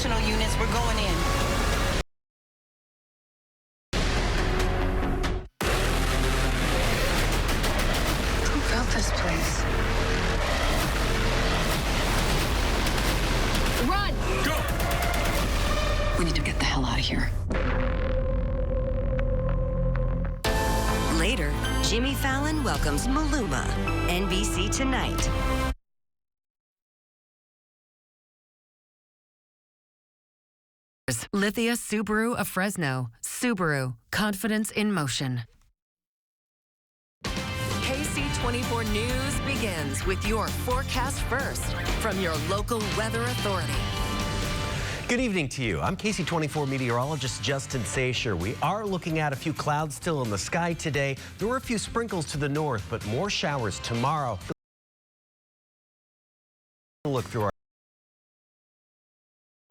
additional units. We're going in. Who built this place? Run! Go! We need to get the hell out of here. Later, Jimmy Fallon welcomes Maluma. NBC Tonight. Lithia Subaru of Fresno. Subaru. Confidence in motion. KC24 News begins with your forecast first from your local weather authority. Good evening to you. I'm KC24 meteorologist Justin Sacher. We are looking at a few clouds still in the sky today. There were a few sprinkles to the north, but more showers tomorrow. Look through our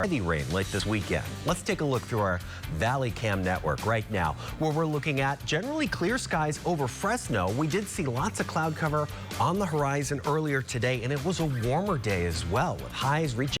heavy rain late this weekend. Let's take a look through our Valley Cam network right now, where we're looking at generally clear skies over Fresno. We did see lots of cloud cover on the horizon earlier today, and it was a warmer day as well, with highs reaching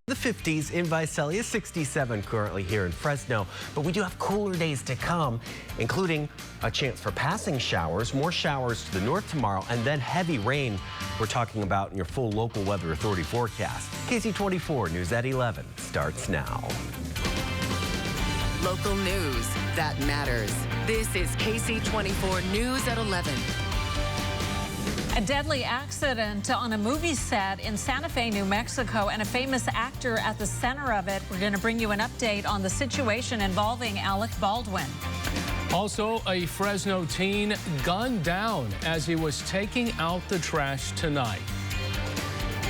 the 50s in Visalia, 67 currently here in Fresno. But we do have cooler days to come, including a chance for passing showers, more showers to the north tomorrow, and then heavy rain we're talking about in your full local weather authority forecast. KC24 News at 11 starts now. Local news that matters. This is KC24 News at 11. A deadly accident on a movie set in Santa Fe, New Mexico, and a famous actor at the center of it. We're going to bring you an update on the situation involving Alec Baldwin. Also, a Fresno teen gunned down as he was taking out the trash tonight.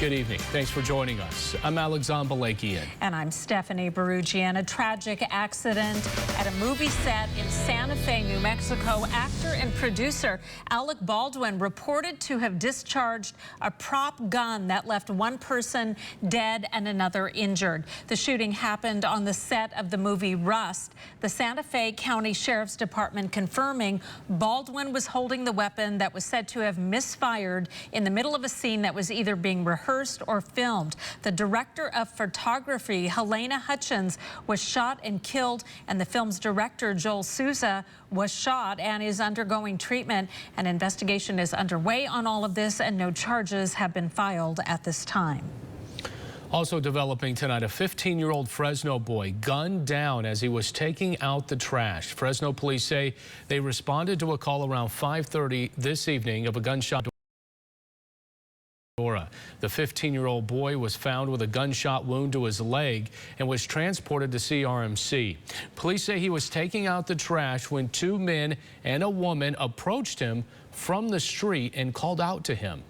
Good evening. Thanks for joining us. I'm Alexandre Balakian. And I'm Stephanie Barugian. A tragic accident at a movie set in Santa Fe, New Mexico. Actor and producer Alec Baldwin reported to have discharged a prop gun that left one person dead and another injured. The shooting happened on the set of the movie Rust. The Santa Fe County Sheriff's Department confirming Baldwin was holding the weapon that was said to have misfired in the middle of a scene that was either being rehearsed or filmed. The director of photography, Helena Hutchins, was shot and killed, and the film's director, Joel Souza, was shot and is undergoing treatment. An investigation is underway on all of this, and no charges have been filed at this time. Also developing tonight, a 15-year-old Fresno boy gunned down as he was taking out the trash. Fresno police say they responded to a call around 5:30 this evening of a gunshot. The 15-year-old boy was found with a gunshot wound to his leg and was transported to CRMC. Police say he was taking out the trash when two men and a woman approached him from the street and called out to him.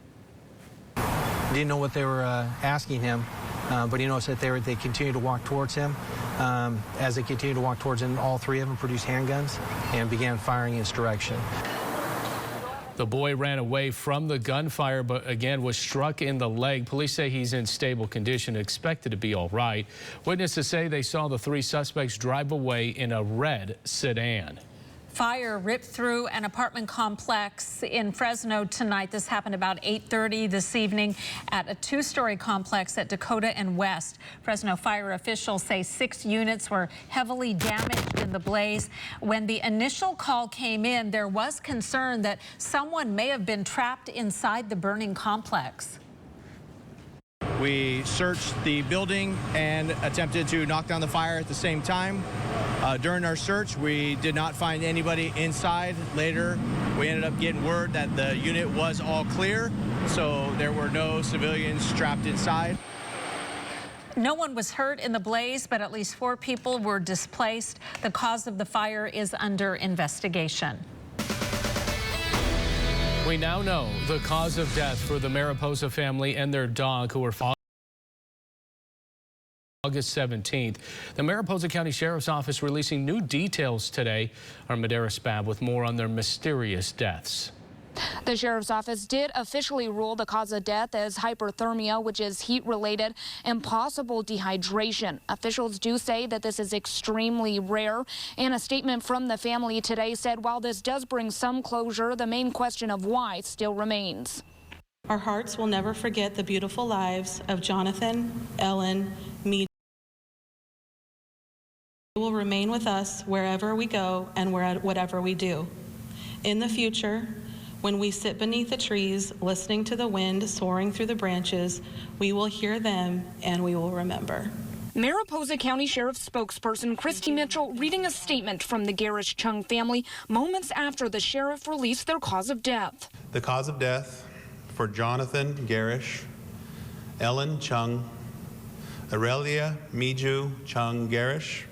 Didn't know what they were asking him, but he noticed that they continued to walk towards him. As they continued to walk towards him, all three of them produced handguns and began firing in his direction. The boy ran away from the gunfire, but again was struck in the leg. Police say he's in stable condition, expected to be all right. Witnesses say they saw the three suspects drive away in a red sedan. Fire ripped through an apartment complex in Fresno tonight. This happened about 8:30 this evening at a two-story complex at Dakota and West. Fresno fire officials say 6 units were heavily damaged in the blaze. When the initial call came in, there was concern that someone may have been trapped inside the burning complex. We searched the building and attempted to knock down the fire at the same time. During our search, we did not find anybody inside. Later, we ended up getting word that the unit was all clear, so there were no civilians trapped inside. No one was hurt in the blaze, but at least 4 people were displaced. The cause of the fire is under investigation. We now know the cause of death for the Mariposa family and their dog who were found August 17th. The Mariposa County Sheriff's Office releasing new details today. Our Madera Spab with more on their mysterious deaths. The sheriff's office did officially rule the cause of death as hyperthermia, which is heat-related, and possible dehydration. Officials do say that this is extremely rare, and a statement from the family today said while this does bring some closure, the main question of why still remains. Our hearts will never forget the beautiful lives of Jonathan, Ellen, Miju. They will remain with us wherever we go and whatever we do. In the future, when we sit beneath the trees, listening to the wind soaring through the branches, we will hear them and we will remember. Mariposa County Sheriff's spokesperson Christy Mitchell reading a statement from the Garish Chung family moments after the sheriff released their cause of death. The cause of death for Jonathan Garish, Ellen Chung, Aurelia Miju Chung Garish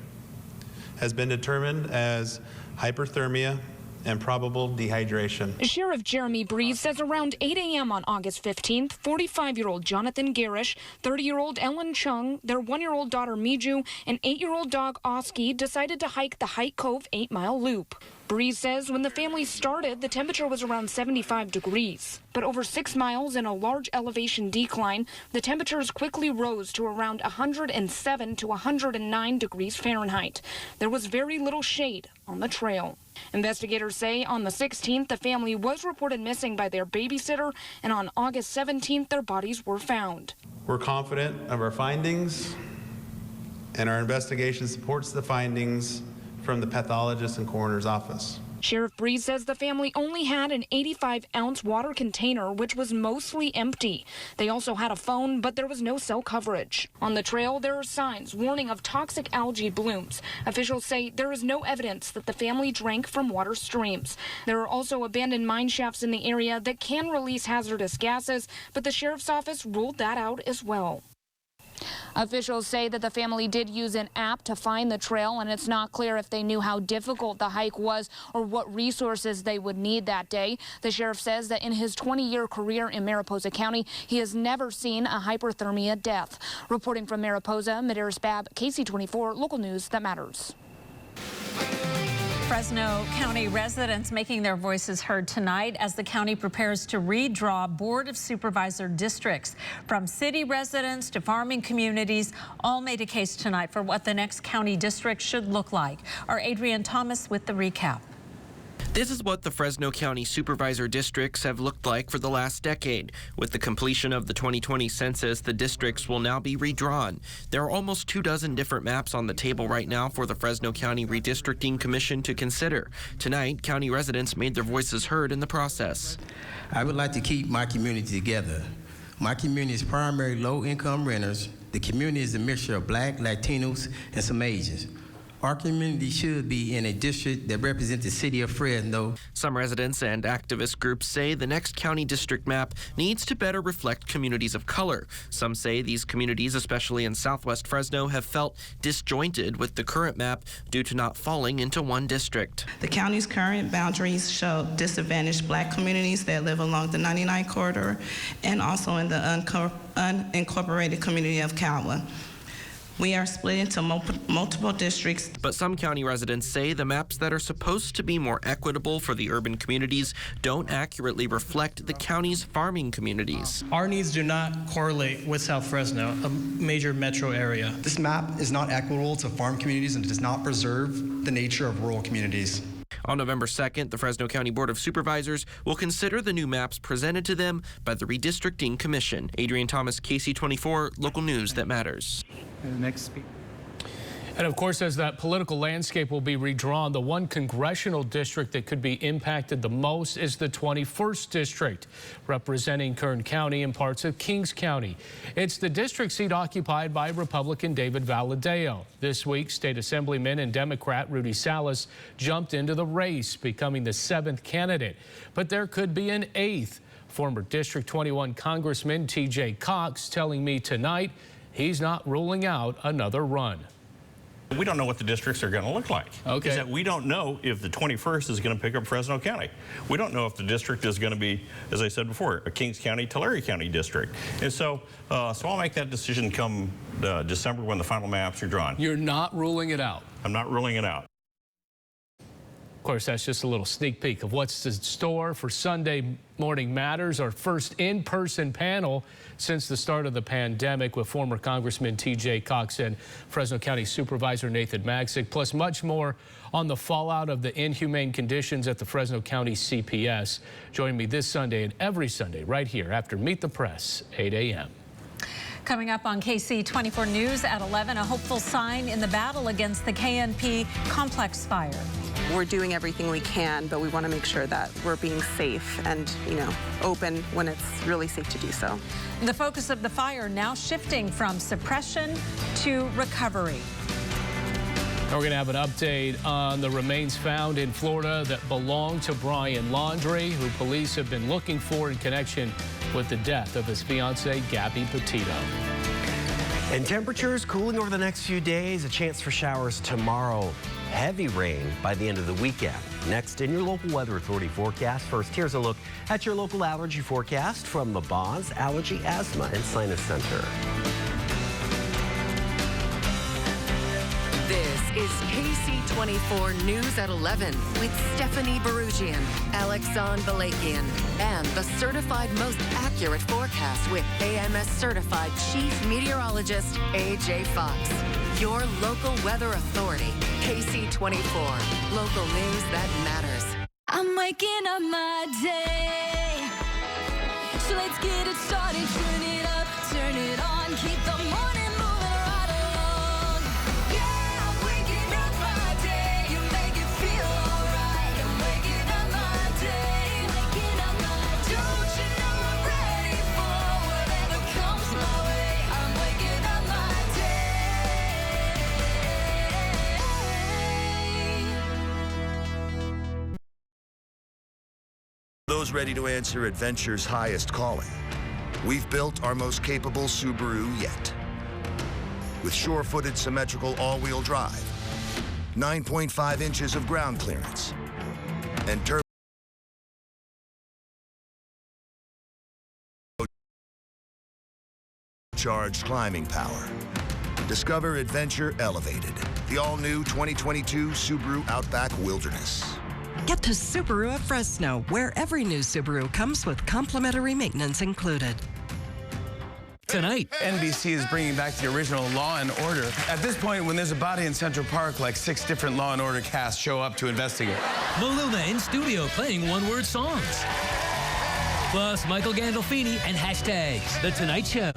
has been determined as hyperthermia and probable dehydration. Sheriff Jeremy Breeze says around 8 a.m. on August 15th, 45-year-old Jonathan Garish, 30-year-old Ellen Chung, their 1-year-old daughter Miju, and 8-year-old dog Oski decided to hike the Hike Cove 8-mile loop. Breeze says when the family started, the temperature was around 75 degrees. But over 6 miles in a large elevation decline, the temperatures quickly rose to around 107 to 109 degrees Fahrenheit. There was very little shade on the trail. Investigators say on the 16th, the family was reported missing by their babysitter, and on August 17th, their bodies were found. We're confident of our findings, and our investigation supports the findings from the pathologist and coroner's office. Sheriff Breeze says the family only had an 85-ounce water container, which was mostly empty. They also had a phone, but there was no cell coverage. On the trail, there are signs warning of toxic algae blooms. Officials say there is no evidence that the family drank from water streams. There are also abandoned mine shafts in the area that can release hazardous gases, but the sheriff's office ruled that out as well. Officials say that the family did use an app to find the trail, and it's not clear if they knew how difficult the hike was or what resources they would need that day. The sheriff says that in his 20-year career in Mariposa County, he has never seen a hyperthermia death. Reporting from Mariposa, Madaris Babb, KC24, local news that matters. Fresno County residents making their voices heard tonight as the county prepares to redraw Board of Supervisor districts. From city residents to farming communities, all made a case tonight for what the next county district should look like. Our Adrian Thomas with the recap. This is what the Fresno County Supervisor districts have looked like for the last decade. With the completion of the 2020 census, the districts will now be redrawn. There are almost 24 different maps on the table right now for the Fresno County Redistricting Commission to consider. Tonight, county residents made their voices heard in the process. I would like to keep my community together. My community is primarily low-income renters. The community is a mixture of Black, Latinos, and some Asians. Our community should be in a district that represents the city of Fresno. Some residents and activist groups say the next county district map needs to better reflect communities of color. Some say these communities, especially in southwest Fresno, have felt disjointed with the current map due to not falling into one district. The county's current boundaries show disadvantaged Black communities that live along the 99 corridor and also in the unincorporated community of Calwa. We are split into multiple districts. But some county residents say the maps that are supposed to be more equitable for the urban communities don't accurately reflect the county's farming communities. Our needs do not correlate with South Fresno, a major metro area. This map is not equitable to farm communities and does not preserve the nature of rural communities. On November 2nd, the Fresno County Board of Supervisors will consider the new maps presented to them by the Redistricting Commission. Adrian Thomas, KC24, local news that matters. Next speaker. And of course, as that political landscape will be redrawn, the one congressional district that could be impacted the most is the 21st district, representing Kern County and parts of Kings County. It's the district seat occupied by Republican David Valadao. This week, State Assemblyman and Democrat Rudy Salas jumped into the race, becoming the 7th candidate. But there could be an 8th. Former District 21 Congressman TJ Cox telling me tonight he's not ruling out another run. We don't know what the districts are going to look like. Okay. Is that we don't know if the 21st is going to pick up Fresno County. We don't know if the district is going to be, as I said before, a Kings County, Tulare County district. And so I'll make that decision come December when the final maps are drawn. You're not ruling it out? I'm not ruling it out. Of course, that's just a little sneak peek of what's in store for Sunday Morning Matters, our first in-person panel since the start of the pandemic with former Congressman T.J. Cox and Fresno County Supervisor Nathan Magsic, plus much more on the fallout of the inhumane conditions at the Fresno County CPS. Join me this Sunday and every Sunday right here after Meet the Press, 8 a.m. Coming up on KC24 News at 11, a hopeful sign in the battle against the KNP complex fire. We're doing everything we can, but we want to make sure that we're being safe and, open when it's really safe to do so. The focus of the fire now shifting from suppression to recovery. We're going to have an update on the remains found in Florida that belong to Brian Laundrie, who police have been looking for in connection with the death of his fiancée, Gabby Petito. And temperatures cooling over the next few days. A chance for showers tomorrow. Heavy rain by the end of the weekend. Next in your local Weather Authority forecast. First, here's a look at your local allergy forecast from the Boz Allergy, Asthma, and Sinus Center. This is KC24 News at 11 with Stephanie Barugian, Alexon Balakian, and the certified most accurate forecast with AMS certified Chief Meteorologist AJ Fox. Your local weather authority, KC24, local news that matters. I'm waking up my day, so let's get it started. Turn it up, turn it on, keep the morning moving right along. Yeah, I'm waking up my day, you make it feel alright. I'm waking up my day, waking up my day. Don't you know I'm ready for whatever comes my way? I'm waking up my day. Those ready to answer adventure's highest calling, we've built our most capable Subaru yet. With sure-footed symmetrical all-wheel drive, 9.5 inches of ground clearance, and turbocharged climbing power. Discover adventure elevated. The all-new 2022 Subaru Outback Wilderness. Get to Subaru of Fresno, where every new Subaru comes with complimentary maintenance included. Tonight, NBC is bringing back the original Law and Order. At this point, when there's a body in Central Park, like 6 different Law and Order casts show up to investigate. Maluma in studio playing one-word songs. Plus, Michael Gandolfini and hashtags. The Tonight Show.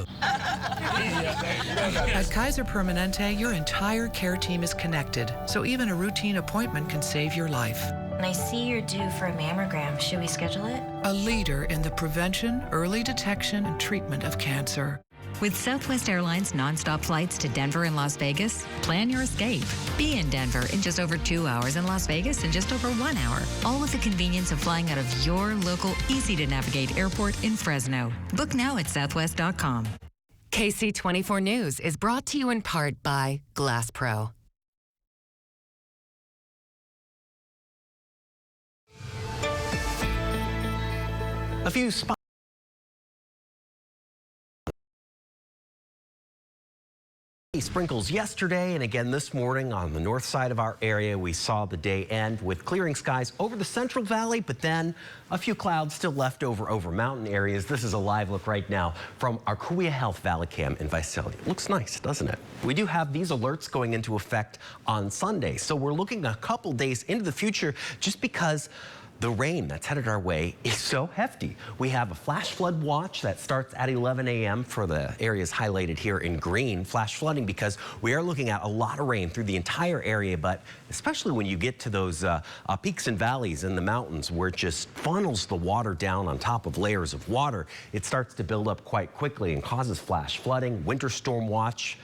At Kaiser Permanente, your entire care team is connected, so even a routine appointment can save your life. I see you're due for a mammogram. Should we schedule it? A leader in the prevention, early detection, and treatment of cancer. With Southwest Airlines nonstop flights to Denver and Las Vegas, plan your escape. Be in Denver in just over 2 hours and Las Vegas in just over 1 hour, all with the convenience of flying out of your local, easy-to-navigate airport in Fresno. Book now at southwest.com. KC24 News is brought to you in part by Glass Pro. A few spots. Sprinkles yesterday and again this morning on the north side of our area. We saw the day end with clearing skies over the Central Valley, but then a few clouds still left over mountain areas. This is a live look right now from our Cahuilla Health Valley Cam in Visalia. Looks nice, doesn't it? We do have these alerts going into effect on Sunday, so we're looking a couple days into the future just because the rain that's headed our way is so hefty. We have a flash flood watch that starts at 11 a.m. for the areas highlighted here in green. Flash flooding because we are looking at a lot of rain through the entire area, but especially when you get to those peaks and valleys in the mountains where it just funnels the water down on top of layers of water, it starts to build up quite quickly and causes flash flooding. Winter storm watch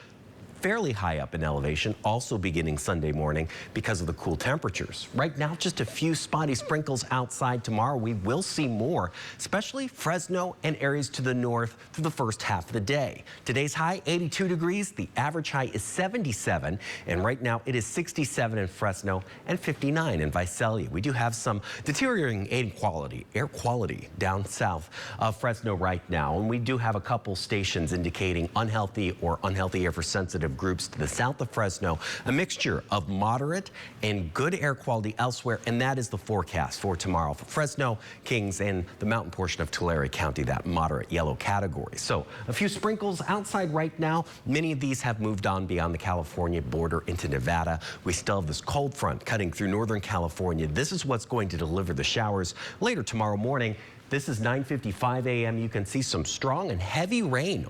fairly high up in elevation, also beginning Sunday morning because of the cool temperatures. Right now, just a few spotty sprinkles outside. Tomorrow, we will see more, especially Fresno and areas to the north through the first half of the day. Today's high, 82 degrees. The average high is 77, and right now it is 67 in Fresno and 59 in Visalia. We do have some deteriorating air quality down south of Fresno right now, and we do have a couple stations indicating unhealthy air for sensitive of groups to the south of Fresno, a mixture of moderate and good air quality elsewhere, and that is the forecast for tomorrow for Fresno, Kings, and the mountain portion of Tulare County, that moderate yellow category. So a few sprinkles outside right now. Many of these have moved on beyond the California border into Nevada. We still have this cold front cutting through Northern California. This is what's going to deliver the showers later tomorrow morning. This is 9:55 a.m. You can see some strong and heavy rain.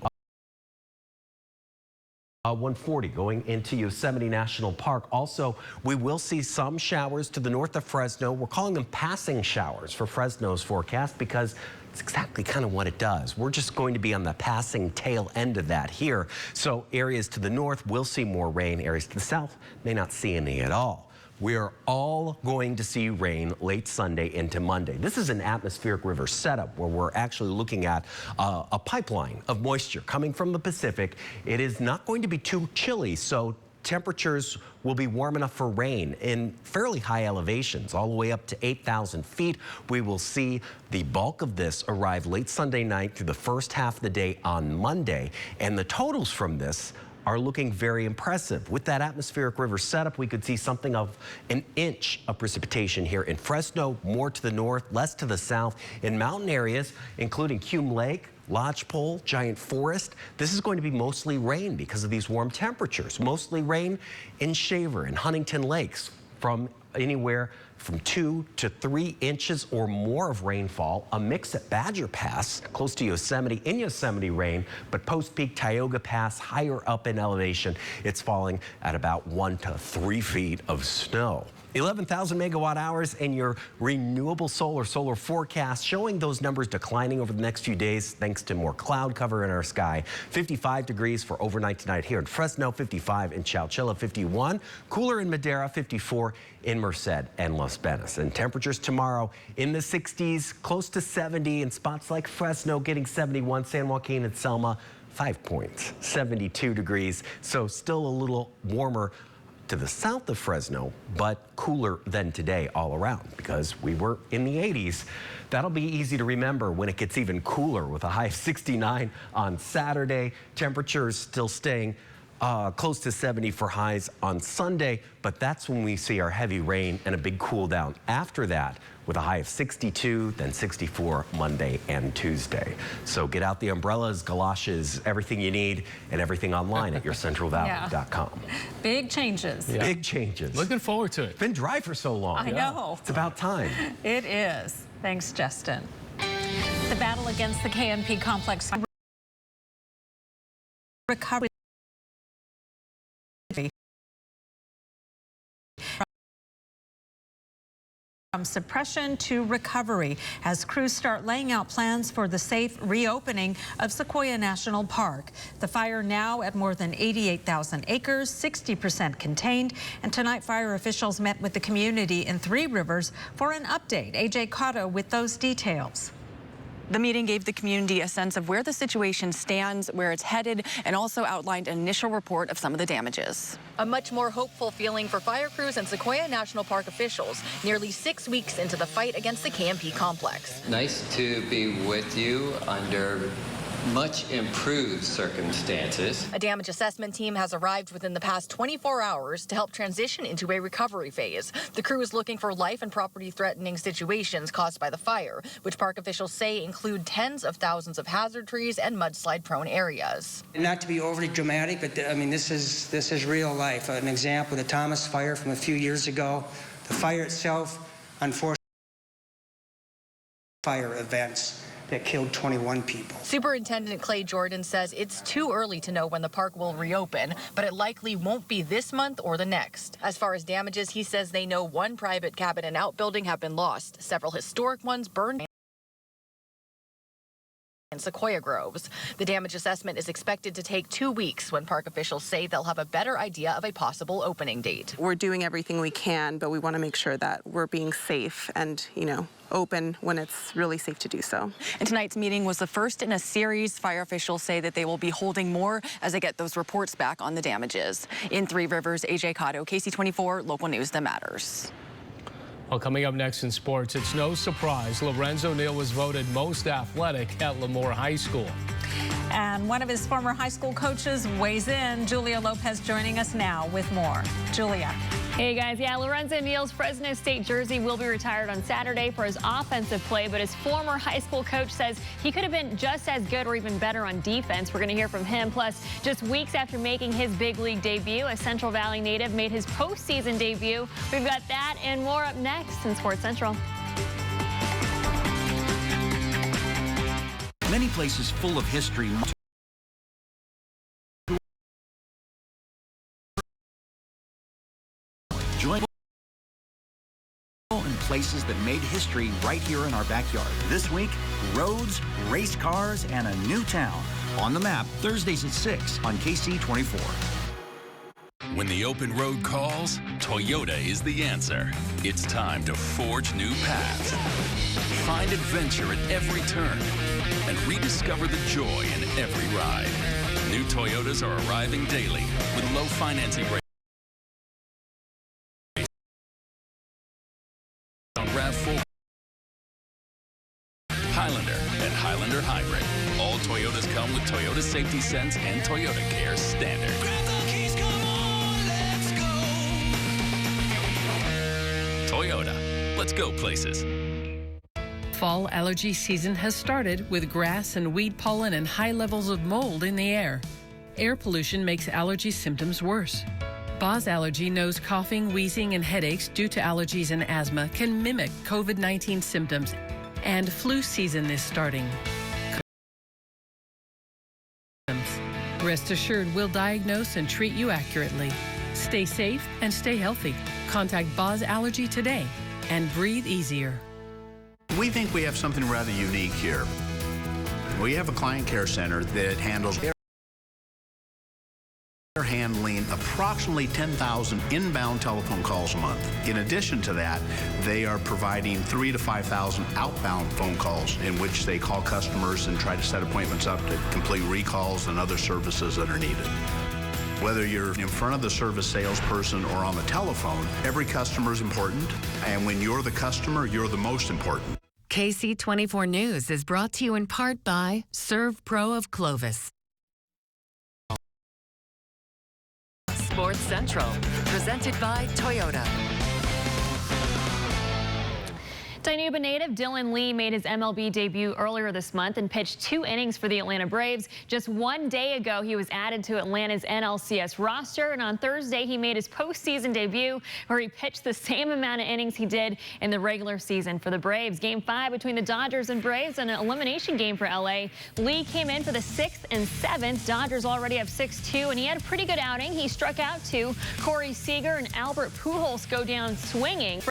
140 going into Yosemite National Park. Also, we will see some showers to the north of Fresno. We're calling them passing showers for Fresno's forecast because it's exactly kind of what it does. We're just going to be on the passing tail end of that here. So areas to the north will see more rain. Areas to the south may not see any at all. We are all going to see rain late Sunday into Monday. This is an atmospheric river setup where we're actually looking at a pipeline of moisture coming from the Pacific. It is not going to be too chilly, so temperatures will be warm enough for rain in fairly high elevations, all the way up to 8,000 feet. We will see the bulk of this arrive late Sunday night through the first half of the day on Monday, and the totals from this are looking very impressive. With that atmospheric river setup, we could see something of an inch of precipitation here in Fresno, more to the north, less to the south. In mountain areas, including Hume Lake, Lodgepole, Giant Forest, this is going to be mostly rain because of these warm temperatures. Mostly rain in Shaver and Huntington Lakes, from anywhere from 2 to 3 inches or more of rainfall. A mix at Badger Pass, close to Yosemite, in Yosemite rain, but post-peak Tioga Pass, higher up in elevation, it's falling at about 1 to 3 feet of snow. 11,000 megawatt hours and your renewable solar forecast showing those numbers declining over the next few days thanks to more cloud cover in our sky. 55 degrees for overnight tonight here in Fresno, 55 in Chowchilla, 51. Cooler in Madera, 54 in Merced and Los Benes. And temperatures tomorrow in the 60s, close to 70 in spots like Fresno, getting 71, San Joaquin and Selma, 5 points, 72 degrees. So still a little warmer to the south of Fresno, but cooler than today all around because we were in the 80s. That'll be easy to remember when it gets even cooler with a high of 69 on Saturday. Temperatures still staying close to 70 for highs on Sunday, but that's when we see our heavy rain and a big cool down after that with a high of 62, then 64 Monday and Tuesday. So get out the umbrellas, galoshes, everything you need, and everything online at yourcentralvalley.com. Big changes. Yeah. Big changes. Looking forward to it. Been dry for so long. I know. It's about time. It is. Thanks, Justin. The battle against the KNP complex recovery from suppression to recovery as crews start laying out plans for the safe reopening of Sequoia National Park. The fire now at more than 88,000 acres, 60% contained, and tonight fire officials met with the community in Three Rivers for an update. AJ Cotto with those details. The meeting gave the community a sense of where the situation stands, where it's headed, and also outlined an initial report of some of the damages. A much more hopeful feeling for fire crews and Sequoia National Park officials nearly 6 weeks into the fight against the KNP complex. Nice to be with you under much improved circumstances. A damage assessment team has arrived within the past 24 hours to help transition into a recovery phase. The crew is looking for life and property threatening situations caused by the fire, which park officials say include tens of thousands of hazard trees and mudslide prone areas. Not to be overly dramatic, but I mean, this is real life. An example, the Thomas fire from a few years ago. The fire itself, unfortunately, fire events that killed 21 people. Superintendent Clay Jordan says it's too early to know when the park will reopen, but it likely won't be this month or the next. As far as damages, he says they know one private cabin and outbuilding have been lost, several historic ones burned in Sequoia Groves. The damage assessment is expected to take 2 weeks when park officials say they'll have a better idea of a possible opening date. We're doing everything we can, but we want to make sure that we're being safe and, open when it's really safe to do so. And tonight's meeting was the first in a series. Fire officials say that they will be holding more as they get those reports back on the damages. In Three Rivers, AJ Cotto, KC24, local news that matters. Well, coming up next in sports, it's no surprise Lorenzo Neal was voted most athletic at Lemoore High School. And one of his former high school coaches weighs in. Julia Lopez joining us now with more. Julia. Hey guys, yeah, Lorenzo Neal's Fresno State jersey will be retired on Saturday for his offensive play, but his former high school coach says he could have been just as good or even better on defense. We're going to hear from him. Plus, just weeks after making his big league debut, a Central Valley native made his postseason debut. We've got that and more up next in Sports Central. Many places full of history. Join in places that made history right here in our backyard. This week, roads, race cars, and a new town. On the Map, Thursdays at 6 on KC24. When the open road calls, Toyota is the answer. It's time to forge new paths. Find adventure at every turn and rediscover the joy in every ride. New Toyotas are arriving daily with low financing rates on RAV4, Highlander, and Highlander Hybrid. All Toyotas come with Toyota Safety Sense and Toyota Care Standard. Toyota, let's go places. Fall allergy season has started with grass and weed pollen and high levels of mold in the air. Air pollution makes allergy symptoms worse. Boz Allergy knows coughing, wheezing, and headaches due to allergies and asthma can mimic COVID-19 symptoms, and flu season is starting. Rest assured, we'll diagnose and treat you accurately. Stay safe and stay healthy. Contact Boz Allergy today and breathe easier. We think we have something rather unique here. We have a client care center that handles handling approximately 10,000 inbound telephone calls a month. In addition to that, they are providing 3,000 to 5,000 outbound phone calls in which they call customers and try to set appointments up to complete recalls and other services that are needed. Whether you're in front of the service salesperson or on the telephone, every customer is important, and when you're the customer, you're the most important. KC24 News is brought to you in part by Serve Pro of Clovis. Sports Central, presented by Toyota. Dinuba native Dylan Lee made his MLB debut earlier this month and pitched 2 innings for the Atlanta Braves. Just 1 day ago, he was added to Atlanta's NLCS roster, and on Thursday, he made his postseason debut, where he pitched the same amount of innings he did in the regular season for the Braves. Game 5 between the Dodgers and Braves, an elimination game for LA. Lee came in for the 6th and 7th. Dodgers already have 6-2, and he had a pretty good outing. He struck out 2. Corey Seager and Albert Pujols go down swinging.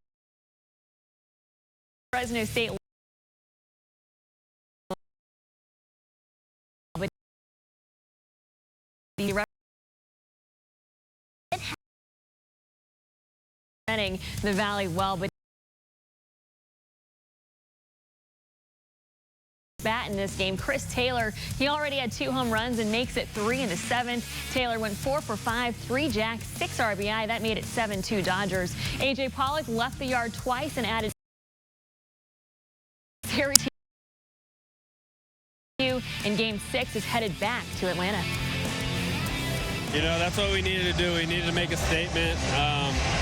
Fresno State the Valley well, but bat in this game. Chris Taylor, he already had 2 home runs and makes it 3 in the 7th. Taylor went 4 for 5, 3 jacks, 6 RBI. That made it 7-2 Dodgers. A.J. Pollock left the yard twice and added in Game 6 is headed back to Atlanta. You know, that's what we needed to do. We needed to make a statement.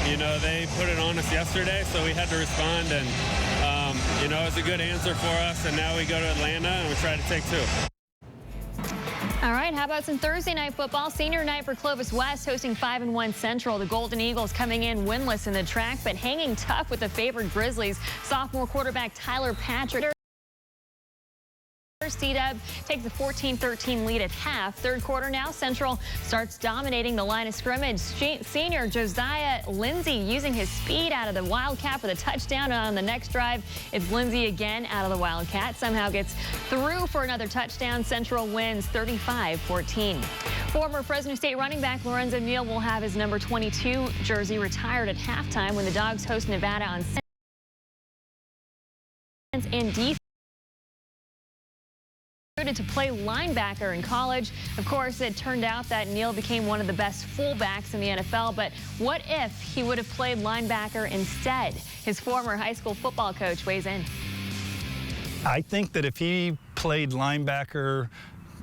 You know, they put it on us yesterday, so we had to respond. And, you know, it's a good answer for us. And now we go to Atlanta and we try to take 2. All right, how about some Thursday night football? Senior night for Clovis West, hosting 5-1 Central. The Golden Eagles coming in winless in the track, but hanging tough with the favored Grizzlies. Sophomore quarterback Tyler Patrick. C-Dub takes a 14-13 lead at half. Third quarter now, Central starts dominating the line of scrimmage. Senior Josiah Lindsay using his speed out of the Wildcat for the touchdown. And on the next drive, it's Lindsay again out of the Wildcat. Somehow gets through for another touchdown. Central wins 35-14. Former Fresno State running back Lorenzo Neal will have his number 22 jersey retired at halftime when the Dogs host Nevada on Sunday. And defense to play linebacker in college. Of course, it turned out that Neal became one of the best fullbacks in the NFL, but what if he would have played linebacker instead? His former high school football coach weighs in. I think that if he played linebacker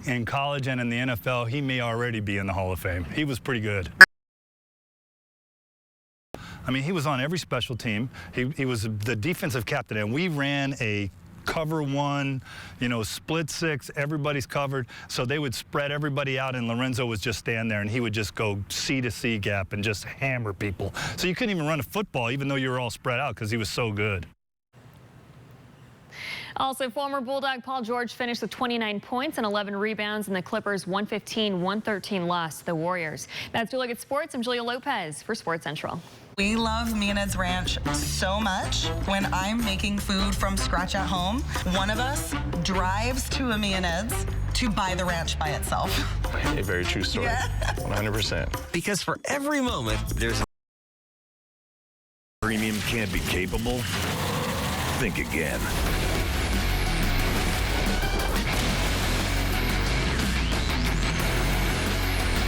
in college and in the NFL, he may already be in the Hall of Fame. He was pretty good. I mean, he was on every special team. He was the defensive captain, and we ran a cover one, you know, split six, everybody's covered. So they would spread everybody out, and Lorenzo would just stand there, and he would just go C to C gap and just hammer people. So you couldn't even run a football, even though you were all spread out, because he was so good. Also, former Bulldog Paul George finished with 29 points and 11 rebounds in the Clippers' 115-113 loss to the Warriors. That's your look at sports. I'm Julia Lopez for Sports Central. We love Mia Ned's Ranch so much. When I'm making food from scratch at home, one of us drives to a Mia Ned's to buy the ranch by itself. A very true story. Yeah. 100%. Because for every moment, there's premium can't be capable. Think again.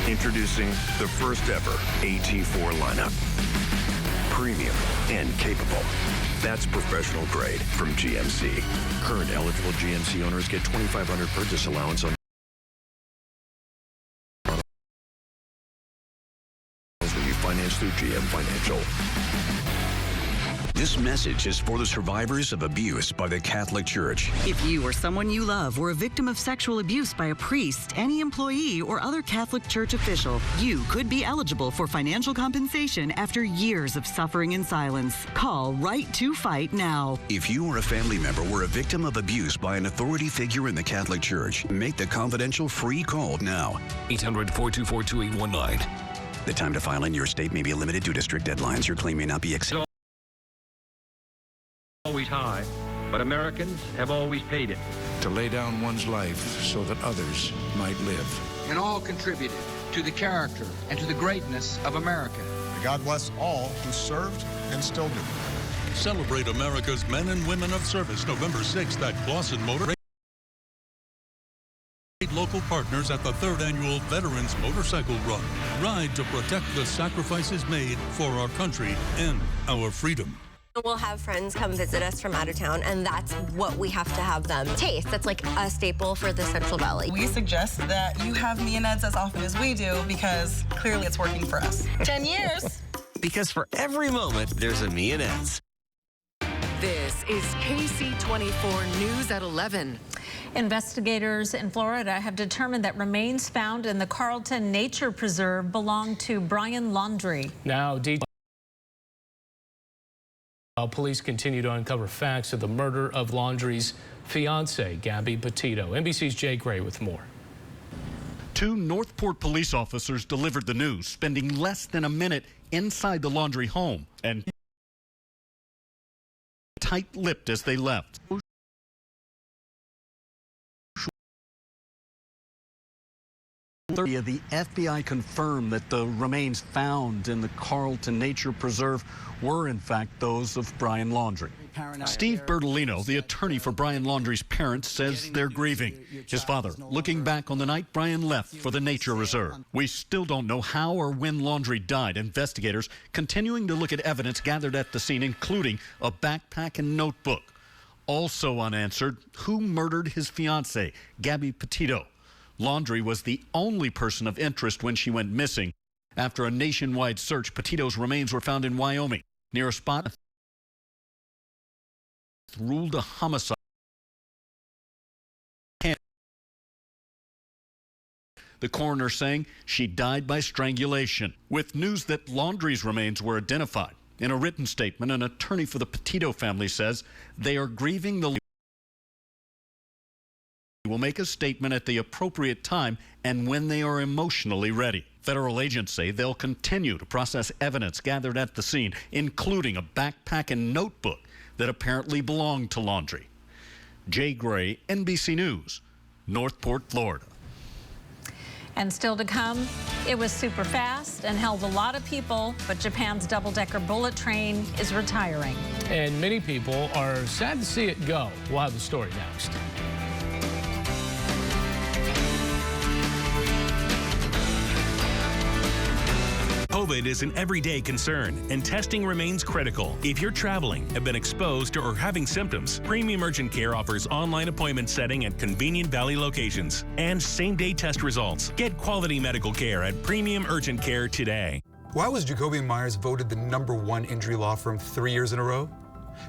Introducing the first ever AT4 lineup. Premium and capable. That's professional grade from GMC. Current eligible GMC owners get $2,500 purchase allowance on when you finance through GM Financial. This message is for the survivors of abuse by the Catholic Church. If you or someone you love were a victim of sexual abuse by a priest, any employee, or other Catholic Church official, you could be eligible for financial compensation after years of suffering in silence. Call Right to Fight now. If you or a family member were a victim of abuse by an authority figure in the Catholic Church, make the confidential free call now. 800-424-2819. The time to file in your state may be limited due to strict deadlines. Your claim may not be accepted. Always high, but Americans have always paid it. To lay down one's life so that others might live. And all contributed to the character and to the greatness of America. God bless all who served and still do. Celebrate America's men and women of service November 6th at Clausen Motor. Local partners at the 3rd Annual Veterans Motorcycle Run. Ride to protect the sacrifices made for our country and our freedom. We'll have friends come visit us from out of town, and that's what we have to have them taste. That's like a staple for the Central Valley. We suggest that you have Mia Ned's as often as we do, because clearly it's working for us. 10 years. Because for every moment, there's a Mia Ned's. This is KC24 News at 11. Investigators in Florida have determined that remains found in the Carlton Nature Preserve belong to Brian Laundrie. Now, police continue to uncover facts of the murder of Laundrie's fiancée, Gabby Petito. NBC's Jay Gray with more. 2 Northport police officers delivered the news, spending less than a minute inside the Laundrie home and tight-lipped as they left. The FBI confirmed that the remains found in the Carlton Nature Preserve were in fact those of Brian Laundrie. Steve Bertolino, the attorney for Brian Laundrie's parents, says they're grieving. His father looking back on the night Brian left for the nature reserve. We still don't know how or when Laundrie died. Investigators continuing to look at evidence gathered at the scene, including a backpack and notebook. Also unanswered, who murdered his fiancée, Gabby Petito? Laundrie was the only person of interest when she went missing. After a nationwide search, Petito's remains were found in Wyoming, near a spot ruled a homicide. The coroner saying she died by strangulation. With news that Laundrie's remains were identified. In a written statement, an attorney for the Petito family says they are grieving the will make a statement at the appropriate time and when they are emotionally ready. Federal agents say they'll continue to process evidence gathered at the scene, including a backpack and notebook that apparently belonged to Laundrie. Jay Gray, NBC News, Northport, Florida. And still to come, it was super fast and held a lot of people, but Japan's double-decker bullet train is retiring. And many people are sad to see it go. We'll have the story next. COVID is an everyday concern, and testing remains critical. If you're traveling, have been exposed, or are having symptoms, Premium Urgent Care offers online appointment setting at convenient Valley locations and same-day test results. Get quality medical care at Premium Urgent Care today. Why was Jacoby & Myers voted the #1 injury law firm 3 years in a row?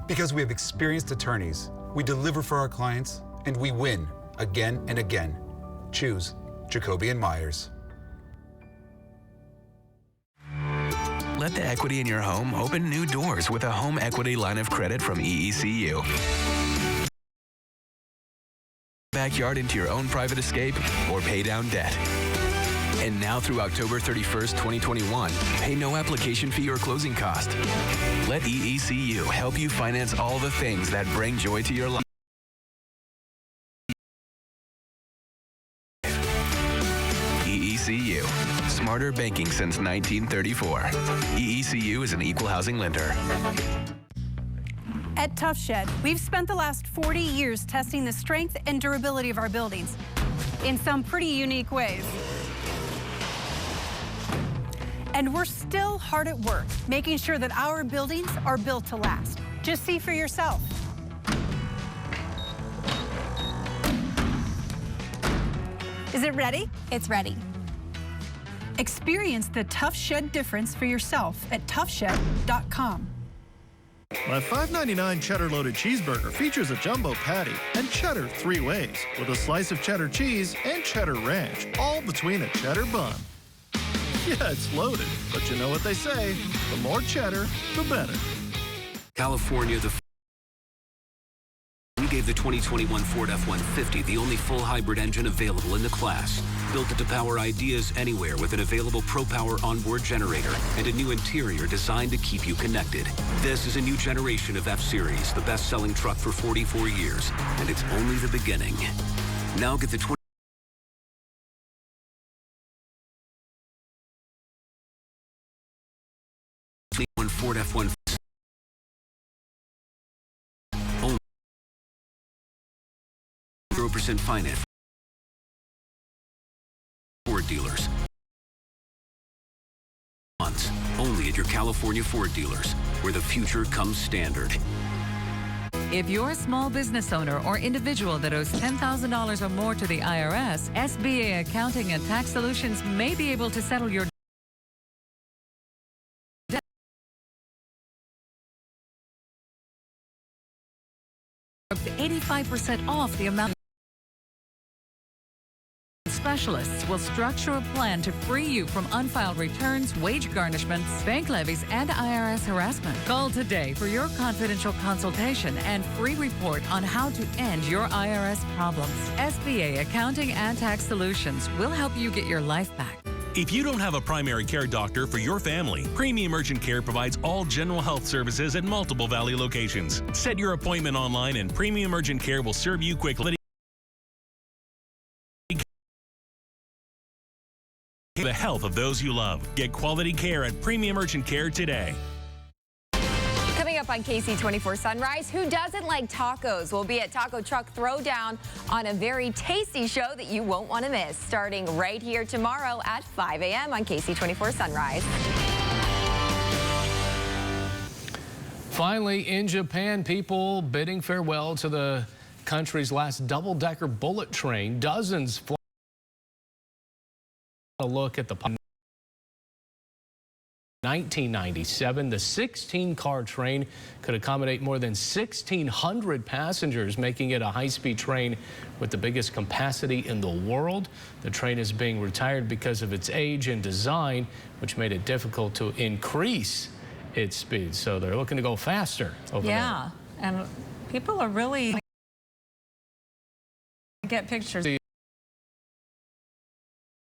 Because we have experienced attorneys, we deliver for our clients, and we win again and again. Choose Jacoby & Myers. Let the equity in your home open new doors with a home equity line of credit from EECU. Backyard into your own private escape or pay down debt. And now through October 31st, 2021, pay no application fee or closing cost. Let EECU help you finance all the things that bring joy to your life. EECU, smarter banking since 1934. EECU is an equal housing lender. At Tough Shed, we've spent the last 40 years testing the strength and durability of our buildings in some pretty unique ways. And we're still hard at work, making sure that our buildings are built to last. Just see for yourself. Is it ready? It's ready. Experience the Tough Shed difference for yourself at toughshed.com. My $5.99 cheddar-loaded cheeseburger features a jumbo patty and cheddar 3 ways, with a slice of cheddar cheese and cheddar ranch, all between a cheddar bun. Yeah, it's loaded, but you know what they say, the more cheddar, the better. California, we gave the 2021 Ford F-150 the only full hybrid engine available in the class. Built it to power ideas anywhere with an available ProPower onboard generator and a new interior designed to keep you connected. This is a new generation of F-Series, the best-selling truck for 44 years, and it's only the beginning. Now get the Ford F-150. 0% finance. Ford dealers. Months only at your California Ford dealers, where the future comes standard. If you're a small business owner or individual that owes $10,000 or more to the IRS, SBA Accounting and Tax Solutions may be able to settle your debt. 85% off the amount. Specialists will structure a plan to free you from unfiled returns, wage garnishments, bank levies, and IRS harassment. Call today for your confidential consultation and free report on how to end your IRS problems. SBA Accounting and Tax Solutions will help you get your life back. If you don't have a primary care doctor for your family, Premium Urgent Care provides all general health services at multiple Valley locations. Set your appointment online and Premium Urgent Care will serve you quickly. The health of those you love. Get quality care at Premium Urgent Care today. Coming up on KC24 Sunrise, who doesn't like tacos? We'll be at Taco Truck Throwdown on a very tasty show that you won't want to miss, starting right here tomorrow at 5 a.m. on KC24 Sunrise. Finally, in Japan, people bidding farewell to the country's last double-decker bullet train. Dozens fly. A look at the 1997, the 16-car train could accommodate more than 1,600 passengers, making it a high-speed train with the biggest capacity in the world. The train is being retired because of its age and design, which made it difficult to increase its speed. So they're looking to go faster over there. Yeah, and people are really get pictures.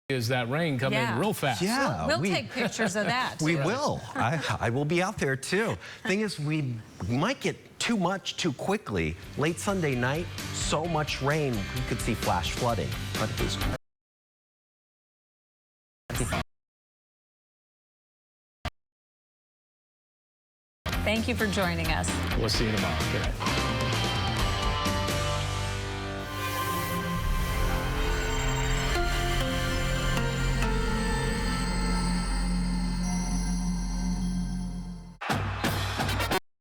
Is that rain coming in real fast? Yeah, we'll take pictures of that. We will. I will be out there too. Thing is, we might get too much too quickly. Late Sunday night, so much rain, we could see flash flooding. But it was Thank you for joining us. We'll see you tomorrow. Good night.